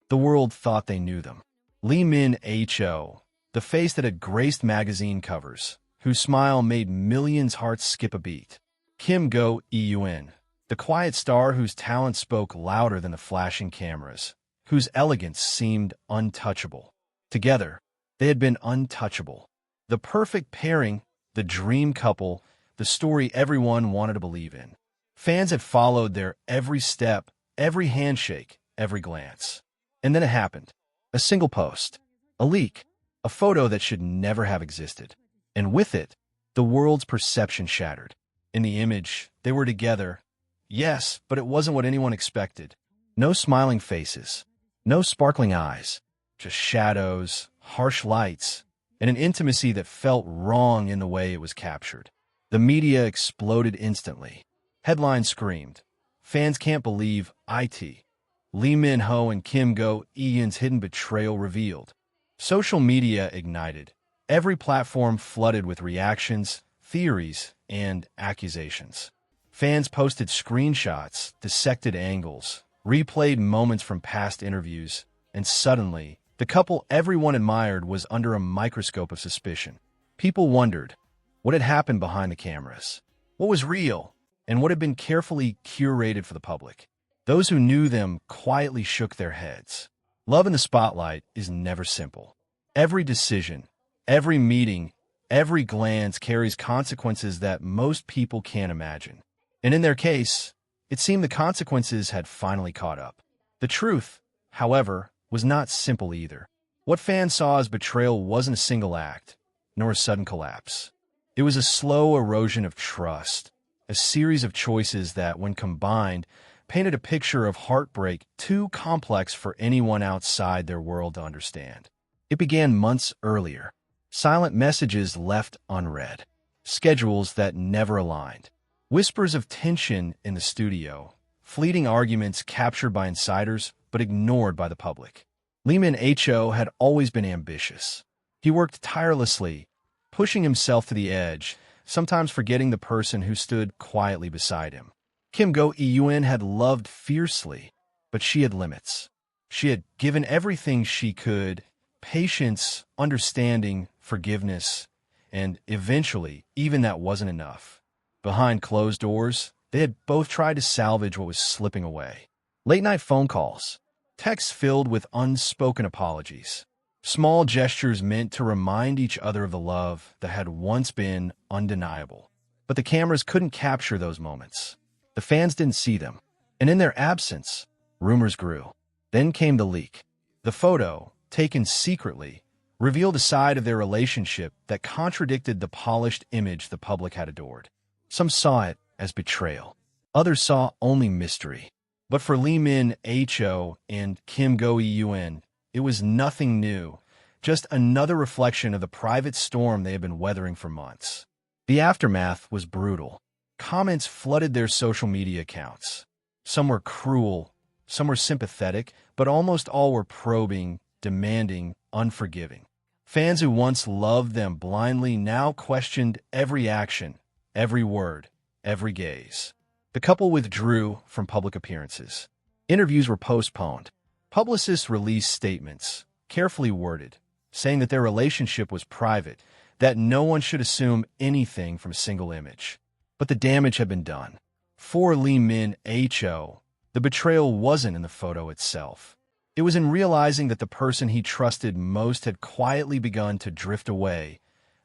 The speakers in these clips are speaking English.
The world thought they knew them. Lee Min-ho, the face that had graced magazine covers, whose smile made millions' hearts skip a beat. Kim Go-eun, the quiet star whose talent spoke louder than the flashing cameras, whose elegance seemed untouchable. Together, they had been untouchable. The perfect pairing, the dream couple, the story everyone wanted to believe in. Fans had followed their every step, every handshake, every glance. And then it happened. A single post. A leak. A photo that should never have existed. And with it, the world's perception shattered. In the image, they were together. Yes, but it wasn't what anyone expected. No smiling faces. No sparkling eyes. Just shadows, harsh lights, and an intimacy that felt wrong in the way it was captured. The media exploded instantly. Headlines screamed, "Fans can't believe it. Lee Min-ho and Kim Go-eun's hidden betrayal revealed." Social media ignited. Every platform flooded with reactions, theories, and accusations. Fans posted screenshots, dissected angles, replayed moments from past interviews, and suddenly, the couple everyone admired was under a microscope of suspicion. People wondered what had happened behind the cameras, what was real, and what had been carefully curated for the public. Those who knew them quietly shook their heads. Love in the spotlight is never simple. Every decision, every meeting, every glance carries consequences that most people can't imagine. And in their case, it seemed the consequences had finally caught up. The truth, however, was not simple either. What fans saw as betrayal wasn't a single act, nor a sudden collapse. It was a slow erosion of trust, a series of choices that, when combined, painted a picture of heartbreak too complex for anyone outside their world to understand. It began months earlier. Silent messages left unread. Schedules that never aligned. Whispers of tension in the studio. Fleeting arguments captured by insiders but ignored by the public. Lee Min-ho had always been ambitious. He worked tirelessly, pushing himself to the edge, sometimes forgetting the person who stood quietly beside him. Kim Go-eun had loved fiercely, but she had limits. She had given everything she could: patience, understanding, forgiveness, and eventually, even that wasn't enough. Behind closed doors, they had both tried to salvage what was slipping away. Late-night phone calls, texts filled with unspoken apologies, small gestures meant to remind each other of the love that had once been undeniable. But the cameras couldn't capture those moments. The fans didn't see them. And in their absence, rumors grew. Then came the leak. The photo, taken secretly, revealed a side of their relationship that contradicted the polished image the public had adored. Some saw it as betrayal. Others saw only mystery. But for Lee Min-ho and Kim Go-eun, it was nothing new, just another reflection of the private storm they had been weathering for months. The aftermath was brutal. Comments flooded their social media accounts. Some were cruel, some were sympathetic, but almost all were probing, demanding, unforgiving. Fans who once loved them blindly now questioned every action, every word, every gaze. The couple withdrew from public appearances. Interviews were postponed. Publicists released statements, carefully worded, saying that their relationship was private, that no one should assume anything from a single image. But the damage had been done. For Lee Min-ho, the betrayal wasn't in the photo itself. It was in realizing that the person he trusted most had quietly begun to drift away,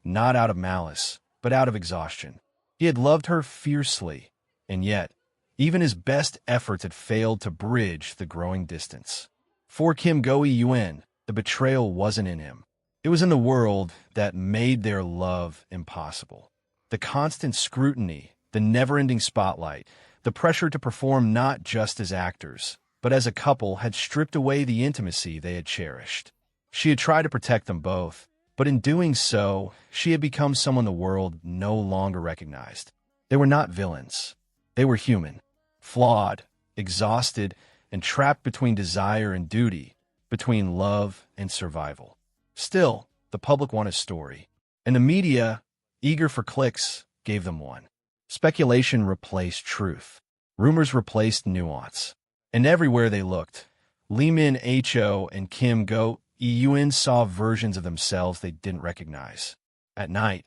not out of malice, but out of exhaustion. He had loved her fiercely, and yet, even his best efforts had failed to bridge the growing distance. For Kim Go-eun, the betrayal wasn't in him. It was in the world that made their love impossible. The constant scrutiny, the never-ending spotlight, the pressure to perform not just as actors, but as a couple had stripped away the intimacy they had cherished. She had tried to protect them both, but in doing so, she had become someone the world no longer recognized. They were not villains. They were human, flawed, exhausted, and trapped between desire and duty, between love and survival. Still, the public wanted a story, and the media, eager for clicks, gave them one. Speculation replaced truth. Rumors replaced nuance. And everywhere they looked, Lee Min-ho and Kim Go-eun saw versions of themselves they didn't recognize. At night,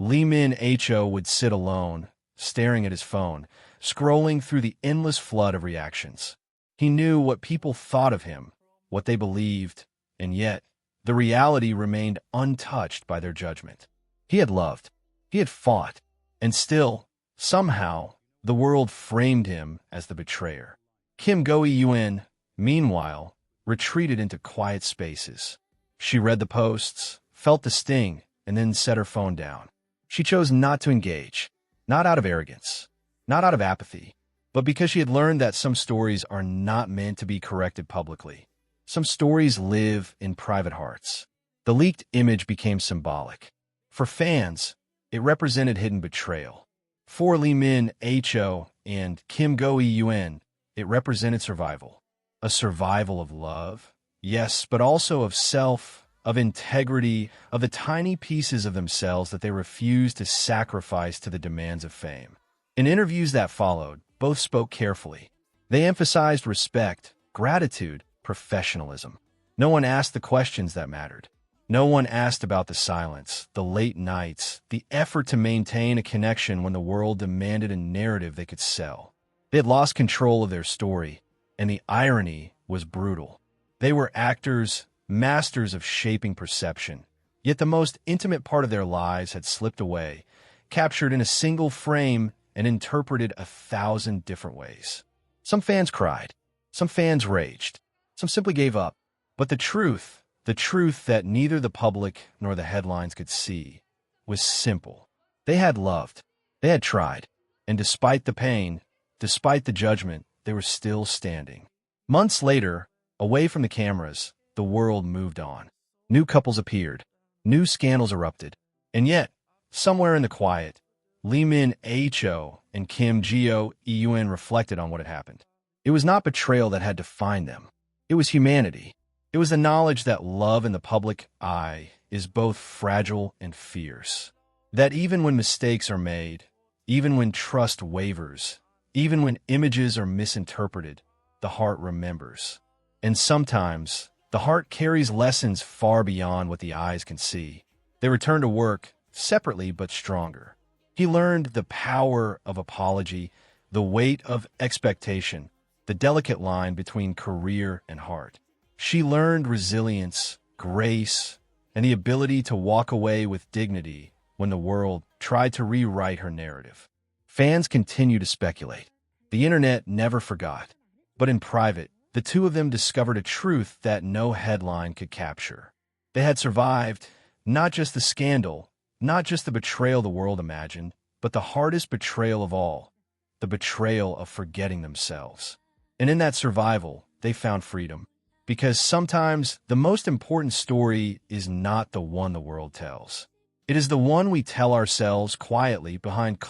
Lee Min-ho would sit alone, staring at his phone, scrolling through the endless flood of reactions. He knew what people thought of him, what they believed, and yet, the reality remained untouched by their judgment. He had loved, he had fought, and still, somehow, the world framed him as the betrayer. Kim Go-eun, meanwhile, retreated into quiet spaces. She read the posts, felt the sting, and then set her phone down. She chose not to engage, not out of arrogance, not out of apathy, but because she had learned that some stories are not meant to be corrected publicly. Some stories live in private hearts. The leaked image became symbolic. For fans, it represented hidden betrayal. For Lee Min-ho and Kim Go-eun, it represented survival. A survival of love, yes, but also of self, of integrity, of the tiny pieces of themselves that they refused to sacrifice to the demands of fame. In interviews that followed, both spoke carefully. They emphasized respect, gratitude, professionalism. No one asked the questions that mattered. No one asked about the silence, the late nights, the effort to maintain a connection when the world demanded a narrative they could sell. They had lost control of their story, and the irony was brutal. They were actors, masters of shaping perception, yet the most intimate part of their lives had slipped away, captured in a single frame and interpreted 1,000 different ways. Some fans cried, some fans raged, some simply gave up. But the truth that neither the public nor the headlines could see, was simple. They had loved, they had tried, and despite the pain, despite the judgment, they were still standing. Months later, away from the cameras, the world moved on. New couples appeared, new scandals erupted, and yet, somewhere in the quiet, Lee Min-ho and Kim Go-eun reflected on what had happened. It was not betrayal that had defined them. It was humanity. It was the knowledge that love in the public eye is both fragile and fierce. That even when mistakes are made, even when trust wavers, even when images are misinterpreted, the heart remembers. And sometimes, the heart carries lessons far beyond what the eyes can see. They return to work, separately but stronger. He learned the power of apology, the weight of expectation, the delicate line between career and heart. She learned resilience, grace, and the ability to walk away with dignity when the world tried to rewrite her narrative. Fans continue to speculate. The internet never forgot. But in private, the two of them discovered a truth that no headline could capture. They had survived not just the scandal, not just the betrayal the world imagined, but the hardest betrayal of all, the betrayal of forgetting themselves. And in that survival, they found freedom. Because sometimes the most important story is not the one the world tells. It is the one we tell ourselves quietly behind